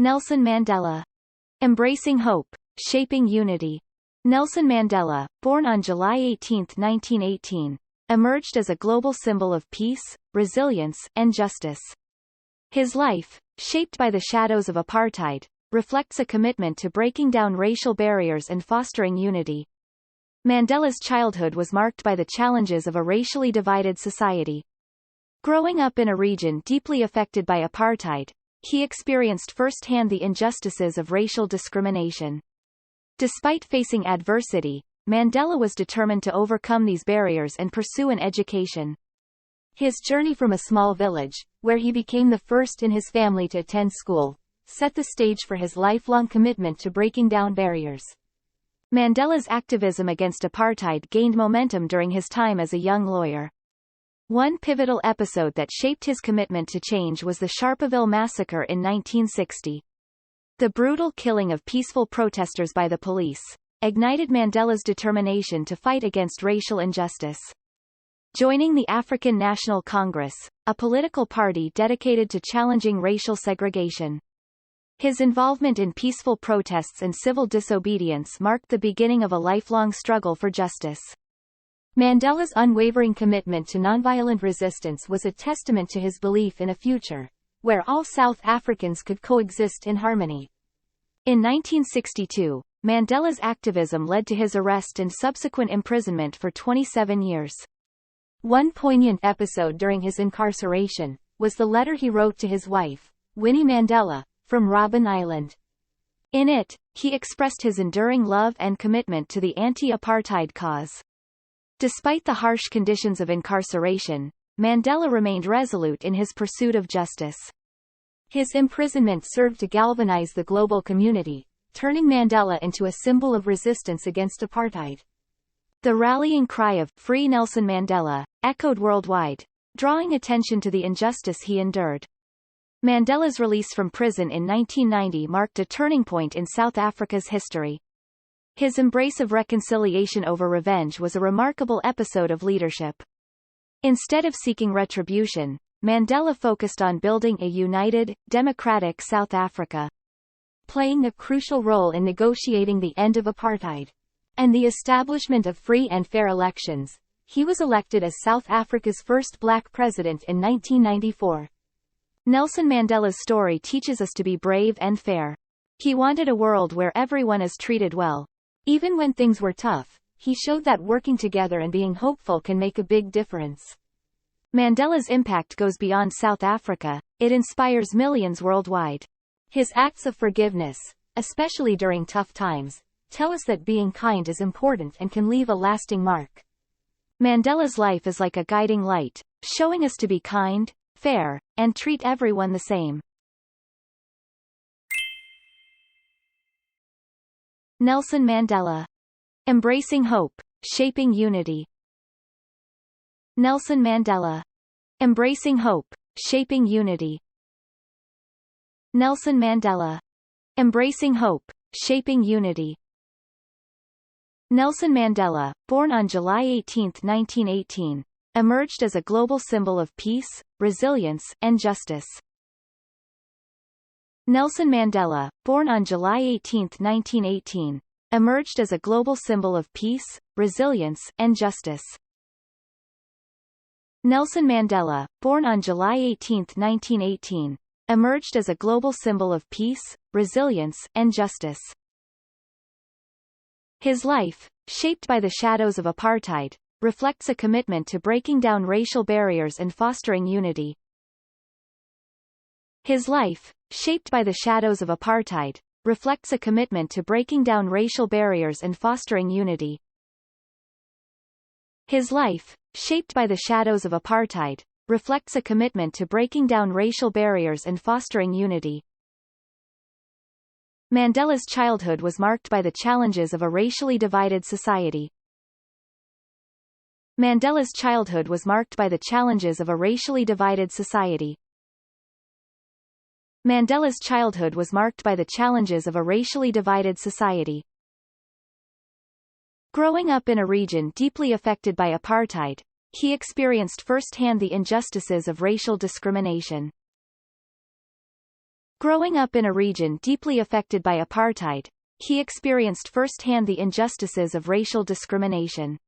Nelson Mandela. Embracing hope, shaping unity. Nelson Mandela, born on July 18, 1918, emerged as a global symbol of peace, resilience, and justice. His life, shaped by the shadows of apartheid, reflects a commitment to breaking down racial barriers and fostering unity. Mandela's childhood was marked by the challenges of a racially divided society. Growing up in a region deeply affected by apartheid, he experienced firsthand the injustices of racial discrimination. Despite facing adversity, Mandela was determined to overcome these barriers and pursue an education. His journey from a small village, where he became the first in his family to attend school, set the stage for his lifelong commitment to breaking down barriers. Mandela's activism against apartheid gained momentum during his time as a young lawyer. One pivotal episode that shaped his commitment to change was the Sharpeville massacre in 1960. The brutal killing of peaceful protesters by the police ignited Mandela's determination to fight against racial injustice. Joining the African National Congress, a political party dedicated to challenging racial segregation. His involvement in peaceful protests and civil disobedience marked the beginning of a lifelong struggle for justice. Mandela's unwavering commitment to nonviolent resistance was a testament to his belief in a future where all South Africans could coexist in harmony. In 1962, Mandela's activism led to his arrest and subsequent imprisonment for 27 years. One poignant episode during his incarceration was the letter he wrote to his wife, Winnie Mandela, from Robben Island. In it, he expressed his enduring love and commitment to the anti-apartheid cause. Despite the harsh conditions of incarceration, Mandela remained resolute in his pursuit of justice. His imprisonment served to galvanize the global community, turning Mandela into a symbol of resistance against apartheid. The rallying cry of "Free Nelson Mandela" echoed worldwide, drawing attention to the injustice he endured. Mandela's release from prison in 1990 marked a turning point in South Africa's history. His embrace of reconciliation over revenge was a remarkable episode of leadership. Instead of seeking retribution, Mandela focused on building a united, democratic South Africa, playing a crucial role in negotiating the end of apartheid and the establishment of free and fair elections. He was elected as South Africa's first black president in 1994. Nelson Mandela's story teaches us to be brave and fair. He wanted a world where everyone is treated well. Even when things were tough, he showed that working together and being hopeful can make a big difference. Mandela's impact goes beyond South Africa, it inspires millions worldwide. His acts of forgiveness, especially during tough times, tell us that being kind is important and can leave a lasting mark. Mandela's life is like a guiding light, showing us to be kind, fair, and treat everyone the same. Nelson Mandela. Embracing hope, shaping unity. Nelson Mandela. Embracing hope, shaping unity. Nelson Mandela. Embracing hope, shaping unity. Nelson Mandela, born on July 18, 1918, emerged as a global symbol of peace, resilience, and justice. Nelson Mandela, born on July 18, 1918, emerged as a global symbol of peace, resilience, and justice. Nelson Mandela, born on July 18, 1918, emerged as a global symbol of peace, resilience, and justice. His life, shaped by the shadows of apartheid, reflects a commitment to breaking down racial barriers and fostering unity. His life, shaped by the shadows of apartheid, reflects a commitment to breaking down racial barriers and fostering unity. His life, shaped by the shadows of apartheid, reflects a commitment to breaking down racial barriers and fostering unity. Mandela's childhood was marked by the challenges of a racially divided society. Mandela's childhood was marked by the challenges of a racially divided society. Mandela's childhood was marked by the challenges of a racially divided society. Growing up in a region deeply affected by apartheid, he experienced firsthand the injustices of racial discrimination. Growing up in a region deeply affected by apartheid, he experienced firsthand the injustices of racial discrimination.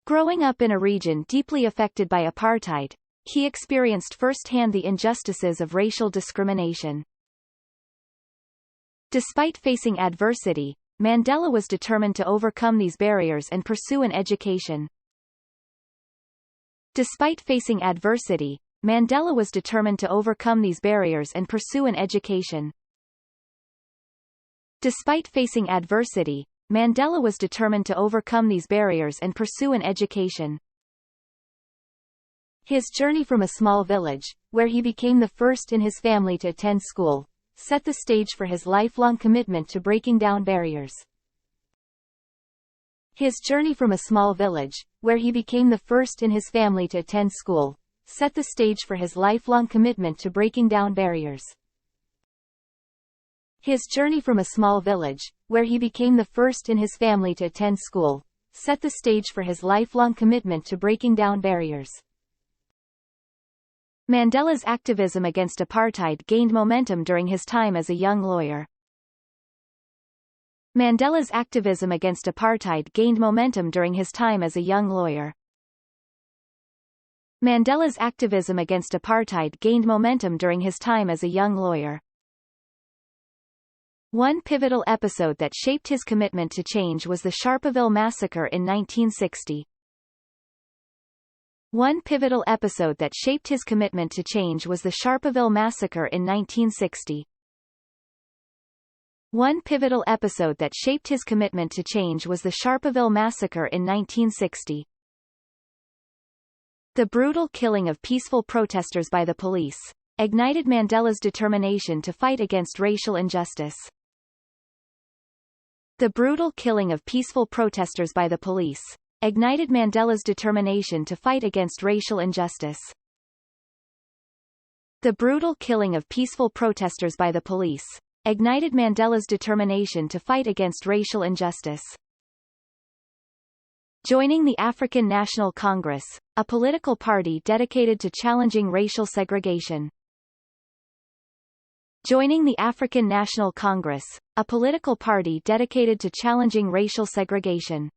Growing up in a region deeply affected by apartheid, he experienced firsthand the injustices of racial discrimination. Despite facing adversity, Mandela was determined to overcome these barriers and pursue an education. Despite facing adversity, Mandela was determined to overcome these barriers and pursue an education. Despite facing adversity, Mandela was determined to overcome these barriers and pursue an education. His journey from a small village, where he became the first in his family to attend school, set the stage for his lifelong commitment to breaking down barriers. His journey from a small village, where he became the first in his family to attend school, set the stage for his lifelong commitment to breaking down barriers. His journey from a small village, where he became the first in his family to attend school, set the stage for his lifelong commitment to breaking down barriers. Mandela's activism against apartheid gained momentum during his time as a young lawyer. Mandela's activism against apartheid gained momentum during his time as a young lawyer. Mandela's activism against apartheid gained momentum during his time as a young lawyer. One pivotal episode that shaped his commitment to change was the Sharpeville massacre in 1960. One pivotal episode that shaped his commitment to change was the Sharpeville massacre in 1960. One pivotal episode that shaped his commitment to change was the Sharpeville massacre in 1960. The brutal killing of peaceful protesters by the police ignited Mandela's determination to fight against racial injustice. The brutal killing of peaceful protesters by the police ignited Mandela's determination to fight against racial injustice. The brutal killing of peaceful protesters by the police ignited Mandela's determination to fight against racial injustice. Joining the African National Congress, a political party dedicated to challenging racial segregation. Joining the African National Congress, a political party dedicated to challenging racial segregation.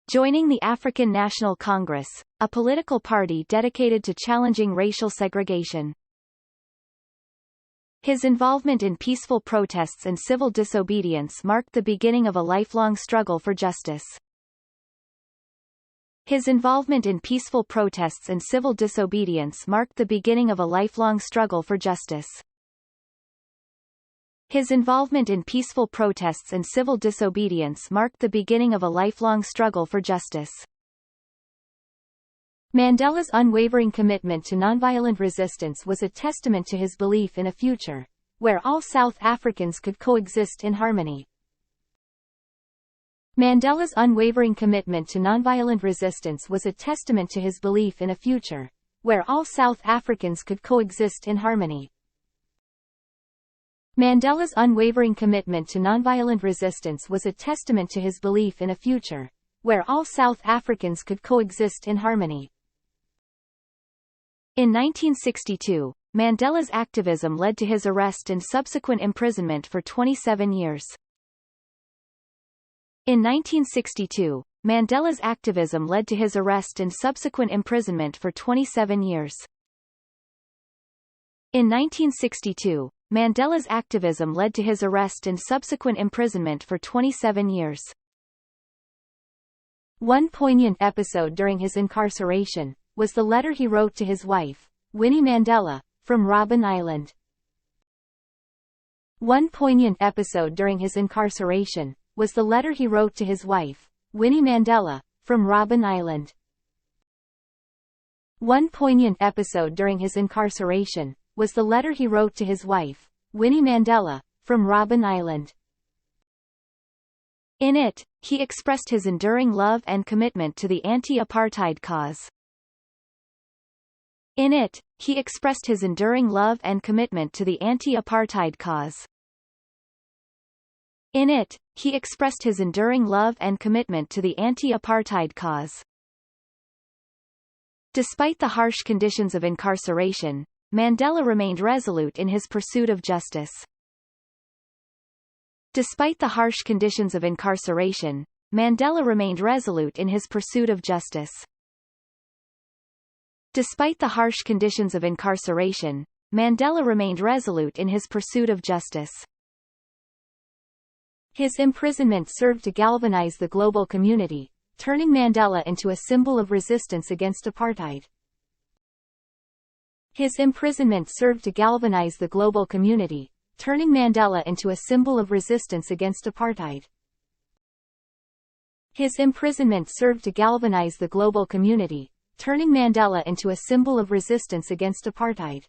Joining the African National Congress, a political party dedicated to challenging racial segregation. His involvement in peaceful protests and civil disobedience marked the beginning of a lifelong struggle for justice. His involvement in peaceful protests and civil disobedience marked the beginning of a lifelong struggle for justice. His involvement in peaceful protests and civil disobedience marked the beginning of a lifelong struggle for justice. Mandela's unwavering commitment to nonviolent resistance was a testament to his belief in a future where all South Africans could coexist in harmony. Mandela's unwavering commitment to nonviolent resistance was a testament to his belief in a future where all South Africans could coexist in harmony. Mandela's unwavering commitment to nonviolent resistance was a testament to his belief in a future where all South Africans could coexist in harmony. In 1962, Mandela's activism led to his arrest and subsequent imprisonment for 27 years. In 1962, Mandela's activism led to his arrest and subsequent imprisonment for 27 years. In 1962, Mandela's activism led to his arrest and subsequent imprisonment for 27 years. One poignant episode during his incarceration was the letter he wrote to his wife, Winnie Mandela, from Robben Island. One poignant episode during his incarceration was the letter he wrote to his wife, Winnie Mandela, from Robben Island. One poignant episode during his incarceration was the letter he wrote to his wife, Winnie Mandela, from Robben Island. In it, he expressed his enduring love and commitment to the anti-apartheid cause. In it, he expressed his enduring love and commitment to the anti-apartheid cause. In it, he expressed his enduring love and commitment to the anti-apartheid cause. Despite the harsh conditions of incarceration, Mandela remained resolute in his pursuit of justice. Despite the harsh conditions of incarceration, Mandela remained resolute in his pursuit of justice. Despite the harsh conditions of incarceration, Mandela remained resolute in his pursuit of justice. His imprisonment served to galvanize the global community, turning Mandela into a symbol of resistance against apartheid. His imprisonment served to galvanize the global community, turning Mandela into a symbol of resistance against apartheid. His imprisonment served to galvanize the global community, turning Mandela into a symbol of resistance against apartheid.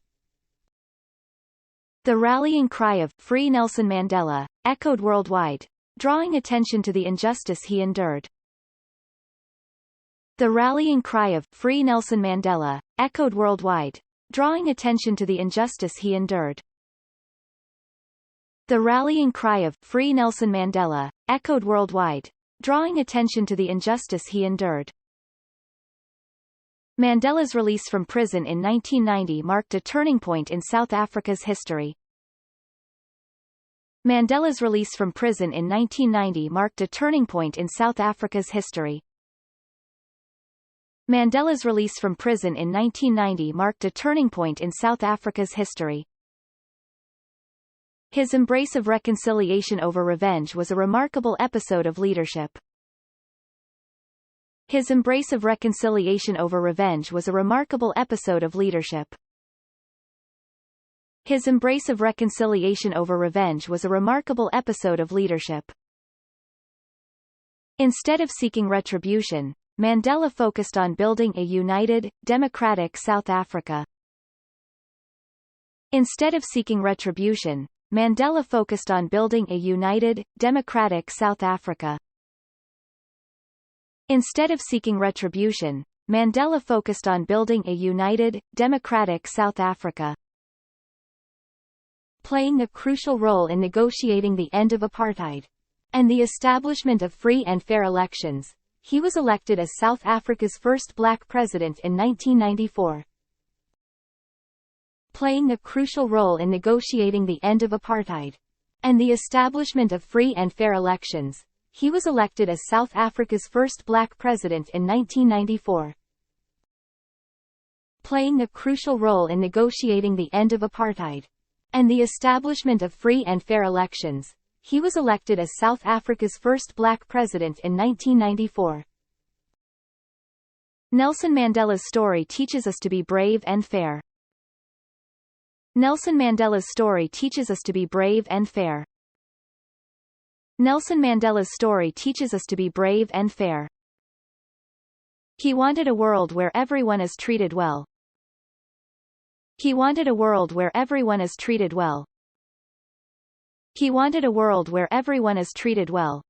The rallying cry of "Free Nelson Mandela" echoed worldwide, drawing attention to the injustice he endured. The rallying cry of "Free Nelson Mandela" echoed worldwide, drawing attention to the injustice he endured. The rallying cry of "Free Nelson Mandela" echoed worldwide, drawing attention to the injustice he endured. Mandela's release from prison in 1990 marked a turning point in South Africa's history. Mandela's release from prison in 1990 marked a turning point in South Africa's history. Mandela's release from prison in 1990 marked a turning point in South Africa's history. His embrace of reconciliation over revenge was a remarkable episode of leadership. His embrace of reconciliation over revenge was a remarkable episode of leadership. His embrace of reconciliation over revenge was a remarkable episode of leadership. Instead of seeking retribution, Mandela focused on building a united, democratic South Africa. Instead of seeking retribution, Mandela focused on building a united, democratic South Africa. Instead of seeking retribution, Mandela focused on building a united, democratic South Africa. Playing a crucial role in negotiating the end of apartheid and the establishment of free and fair elections, he was elected as South Africa's first black president in 1994. Playing a crucial role in negotiating the end of apartheid and the establishment of free and fair elections, he was elected as South Africa's first black president in 1994. Playing a crucial role in negotiating the end of apartheid and the establishment of free and fair elections, he was elected as South Africa's first black president in 1994. Nelson Mandela's story teaches us to be brave and fair. Nelson Mandela's story teaches us to be brave and fair. Nelson Mandela's story teaches us to be brave and fair. He wanted a world where everyone is treated well. He wanted a world where everyone is treated well. He wanted a world where everyone is treated well.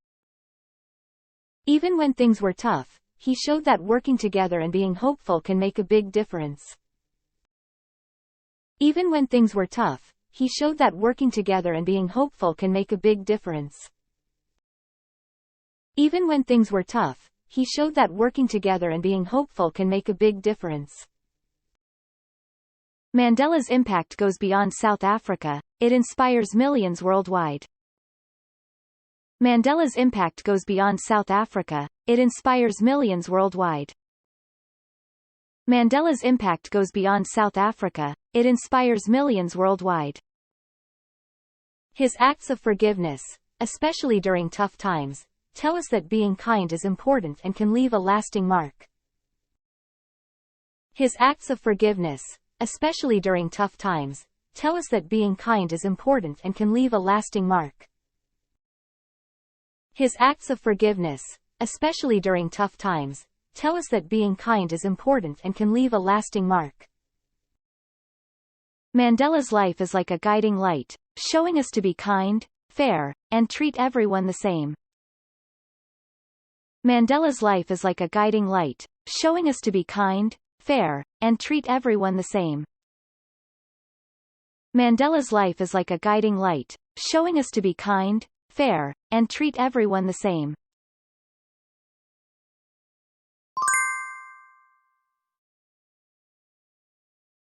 Even when things were tough, he showed that working together and being hopeful can make a big difference. Even when things were tough, he showed that working together and being hopeful can make a big difference. Even when things were tough, he showed that working together and being hopeful can make a big difference. Mandela's impact goes beyond South Africa, it inspires millions worldwide. Mandela's impact goes beyond South Africa, it inspires millions worldwide. Mandela's impact goes beyond South Africa, it inspires millions worldwide. His acts of forgiveness, especially during tough times, tell us that being kind is important and can leave a lasting mark. His acts of forgiveness, especially during tough times, tell us that being kind is important and can leave a lasting mark. His acts of forgiveness, especially during tough times, tell us that being kind is important and can leave a lasting mark. Mandela's life is like a guiding light, showing us to be kind, fair, and treat everyone the same. Mandela's life is like a guiding light, showing us to be kind, fair, and treat everyone the same. Mandela's life is like a guiding light, showing us to be kind, fair, and treat everyone the same. Mandela's life is like a guiding light, showing us to be kind, fair, and treat everyone the same. Mandela's life is like a guiding light, showing us to be kind, fair, and treat everyone the same. Mandela's life is like a guiding light, showing us to be kind, fair, and treat everyone the same.